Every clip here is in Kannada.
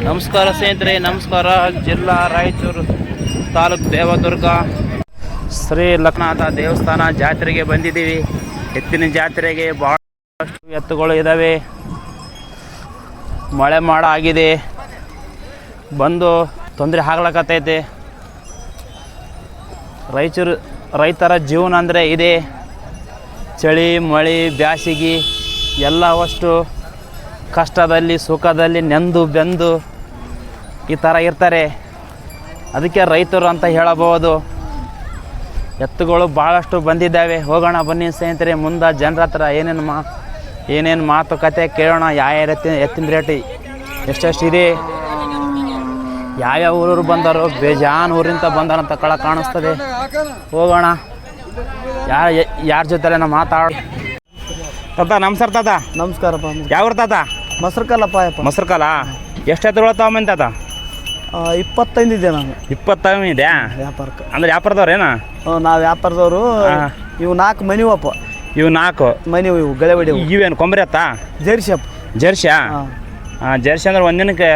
ನಮಸ್ಕಾರ ಸ್ನೇಹಿತರೆ, ನಮಸ್ಕಾರ. ಜಿಲ್ಲಾ ರಾಯಚೂರು ತಾಲೂಕು ದೇವದುರ್ಗ ಶ್ರೀ ಲಕ್ಷ್ಮೀನಾಥ ದೇವಸ್ಥಾನ ಜಾತ್ರೆಗೆ ಬಂದಿದ್ದೀವಿ. ಎತ್ತಿನ ಜಾತ್ರೆಗೆ ಭಾಳಷ್ಟು ಎತ್ತುಗಳು ಇದ್ದಾವೆ. ಮಳೆ ಮಾಡ ಆಗಿದೆ, ಬಂದು ತೊಂದರೆ ಆಗ್ಲಕತ್ತೈತೆ. ರೈತರ ಜೀವನ ಅಂದರೆ ಇದೆ. ಚಳಿ ಮಳೆ ಬ್ಯಾಸಿಗೆ ಎಲ್ಲವಷ್ಟು ಕಷ್ಟದಲ್ಲಿ ಸುಖದಲ್ಲಿ ನೆಂದು ಬೆಂದು ಈ ಥರ ಇರ್ತಾರೆ. ಅದಕ್ಕೆ ರೈತರು ಅಂತ ಹೇಳಬಹುದು. ಎತ್ತುಗಳು ಭಾಳಷ್ಟು ಬಂದಿದ್ದಾವೆ. ಹೋಗೋಣ ಬನ್ನಿ ಸ್ನೇಹಿತರೆ, ಮುಂದೆ ಜನರ ಹತ್ರ ಏನೇನು ಮಾತುಕತೆ ಕೇಳೋಣ. ಯಾವ ಎತ್ತಿನ ರೇಟ್ ಎಷ್ಟೆಷ್ಟಿದೆ, ಯಾವ್ಯಾವ ಊರವರು ಬಂದರು, ಬೇಜಾನ್ ಊರಿಂದ ಬಂದಾರಂತ ಕಾಣಿಸ್ತದೆ. ಹೋಗೋಣ, ಯಾರ ಜೊತೆ ನಾವು ಮಾತಾಡೋಣ. ತಾತ ನಮಸ್ಕಾರ. ತಾತ ನಮಸ್ಕಾರಪ್ಪ. ಯಾವ ತಾತ? ಮೊಸರುಕಲ್ಲಪ್ಪ. ಮೊಸರುಕಾಲ. ಎಷ್ಟು ಎತ್ತುಗಳು ತಗೊಂಬಂದು ತಾತ? 25 ಇದೆ. ನಾನು 25 ಇದೆಯಾ? ವ್ಯಾಪಾರಕ್ಕೆ ಅಂದ್ರೆ ವ್ಯಾಪಾರದವ್ರು ಏನಾ? ನಾವು ವ್ಯಾಪಾರದವರು. ಇವು 4 ಮನಿವಪ್ಪ. ಇವು 4 ಮನಿವು, ಇವು ಗಳೆಬಡಿ. ಇವೇನು ಕೊಂಬರಿ ಅತ್ತ? ಜರ್ಸಿಯಪ್ಪ. ಜರ್ಸಿಯಾ? ಜರ್ಸಿ ಅಂದ್ರೆ ಒಂದಿನಕ್ಕೆ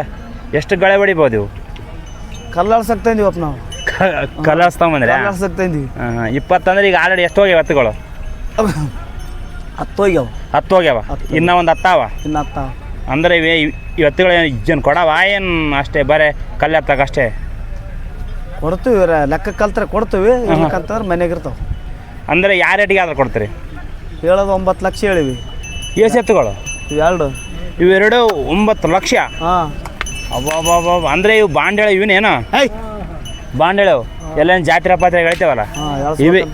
ಎಷ್ಟು ಗಳೆ ಹೊಡಿಬೋದು ಇವು? ಕಲ್ಲಾಡ್ಸಕ್ತಂದಿವಪ್ಪ ನಾವು. ಕಲ್ಲಾಡ್ಸ್ತಂಬಂದ್ರೆ ಕಲ್ಲಾಡ್ಸಕ್ತಂದಿವಿ. 20 ಅಂದ್ರೆ ಈಗ ಆಲ್ರೆಡಿ ಎಷ್ಟು ಹೋಗ್ಯಾವ ಎತ್ತುಗಳು? 10 ಹೋಗ್ಯಾವ. 10 ಹೋಗ್ಯಾವ. ಇನ್ನೂ ಒಂದು 10 ಅವ. ಇನ್ನು 10. ಅಂದರೆ ಎತ್ತುಗಳು ಏನು ಕೊಡವ ಏನು ಅಷ್ಟೇ ಬರೇ ಕಲ್ಲು ಎತ್ತಕ್ಕೆ ಅಷ್ಟೇ? ಕೊಡ್ತೀವಿ, ಲೆಕ್ಕ ಕಲ್ತ್ರೆ ಕೊಡ್ತೀವಿ. ಕಲ್ತಂದ್ರೆ ಮನೆಗೆ ಇರ್ತಾವೆ. ಅಂದರೆ ಯಾವ ರೇಟಿಗೆ ಆದ್ರೆ ಕೊಡ್ತೀರಿ? ಹೇಳೋದು 9 ಲಕ್ಷ ಹೇಳಿವಿ. ಎಷ್ಟು ಎತ್ತುಗಳು? ಇವೆರಡು 9 ಲಕ್ಷ. ಹಾಂ. ಅಬ್ಬಬ್ಬಬ್ಬ. ಅಂದರೆ ಇವು ಬಾಂಡೇಳು ಇವನೇನು? ಬಾಂಡೇಳು ಎಲ್ಲೇನು ಜಾತ್ರೆ ಪಾತ್ರೆ ಹೇಳ್ತೇವಲ್ಲ,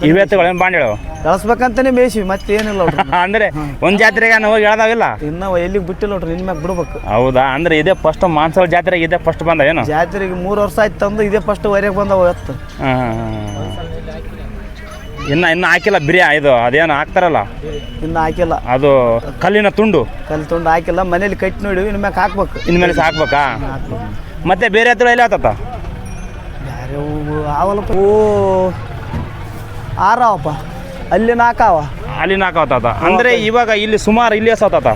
ಇವೆ ಎತ್ತುಗಳು ಏನು ಬಾಂಡೇಳು? ಕಳಿಸ್ಬೇಕಂತಾನೆ ಬೇಯಿಸಿ, ಮತ್ತೆ ಏನಿಲ್ಲ ನೋಡ್ರಿ. ಅಂದರೆ ಒಂದು ಜಾತ್ರೆಗೆ ನಾವು ಹೋಗಿ ಹೇಳ್ದಾವಿಲ್ಲ, ಇನ್ನೂ ಎಲ್ಲಿಗೆ ಬಿಟ್ಟಿಲ್ಲ ನೋಡ್ರಿ. ನಿನ್ನ ಮ್ಯಾಗ ಬಿಡ್ಬೇಕು. ಹೌದಾ? ಅಂದರೆ ಇದೇ ಫಸ್ಟ್ ಮಾನ್ಸೂರ್ ಜಾತ್ರೆಗೆ ಇದೇ ಫಸ್ಟ್ ಬಂದವೇನು? ಜಾತ್ರೆಗೆ 3 ವರ್ಷ ಆಯ್ತು ತಂದು ಇದೇ ಫಸ್ಟ್ ವರೆಗೆ ಬಂದವು ಎತ್ತು. ಇನ್ನು ಹಾಕಿಲ್ಲ ಬಿರಿಯಾ ಇದು ಅದೇನು ಹಾಕ್ತಾರಲ್ಲ? ಇನ್ನು ಹಾಕಿಲ್ಲ. ಅದು ಕಲ್ಲಿನ ತುಂಡು ಹಾಕಿಲ್ಲ. ಮನೇಲಿ ಕಟ್ಟಿ ನೋಡಿ ಇನ್ನು ಮ್ಯಾಗ ಹಾಕ್ಬೇಕು. ಇನ್ಮೇಲೆ ಹಾಕ್ಬೇಕಾ? ಮತ್ತೆ ಬೇರೆ ಎತ್ತುಗಳು ಎಲ್ಲ ಆತತ್ತ? ಬೇರೆ ಅವಲ್ಪ 6 ಅವಪ್ಪ. ಅಲ್ಲಿ 4 ಅವ. ಅಲ್ಲಿ 4 ಅವತ್ತಾತ. ಅಂದರೆ ಇವಾಗ ಇಲ್ಲಿ ಸುಮಾರು ಇಲ್ಲಿ ಎಷ್ಟಾತ?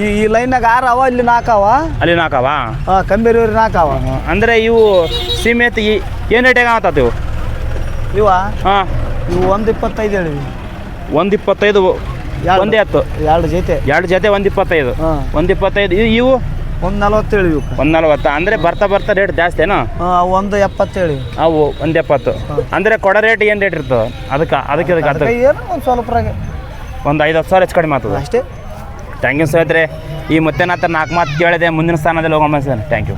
ಈ ಲೈನ್ನಾಗ 6 ಅವ, ಇಲ್ಲಿ 4 ಅವ. ಅಲ್ಲಿ 4 ಅವ? ಹಾಂ, ಕಂಬೇರಿಯವ್ರಿ 4 ಅವ. ಅಂದರೆ ಇವು ಸೀಮೆ ಎತ್ತು ಏನು ರೇಟಿಗೆ ಆತಾತ ಇವು? ಹಾಂ, ಇವು 1.25 ಹೇಳಿವಿ. 1.25 ಒಂದೇ ಎತ್ತು? 2 ಜೊತೆ. 2 ಜೊತೆ 1.25. 1.25. ಇವು 1.40 ಹೇಳಿವಿ. 1.40. ಅಂದರೆ ಬರ್ತಾ ರೇಟ್ ಜಾಸ್ತಿ ಏನೋ? ಅವು 1.70 ಹೇಳಿವಿ. ಅವು 1.70. ಅಂದರೆ ಕೊಡೋ ರೇಟ್ ಏನು ರೇಟ್ ಇರ್ತದೆ ಅದಕ್ಕೆ ಏನು ಒಂದು ಸ್ವಲ್ಪ ಒಂದು 5-10 ಸಾವಿರ ಹೆಚ್ಚು ಕಡಿಮೆ ಆಗ್ತದೆ ಅಷ್ಟೇ. ಥ್ಯಾಂಕ್ ಯು ಸ್ನೇಹಿತರೆ. ಈ ಮತ್ತೆ 4 ಮಾತು ಕೇಳಿದೆ. ಮುಂದಿನ ಸ್ಥಾನದಲ್ಲಿ ಹೋಗೋಣ ಸರ್. Thank you.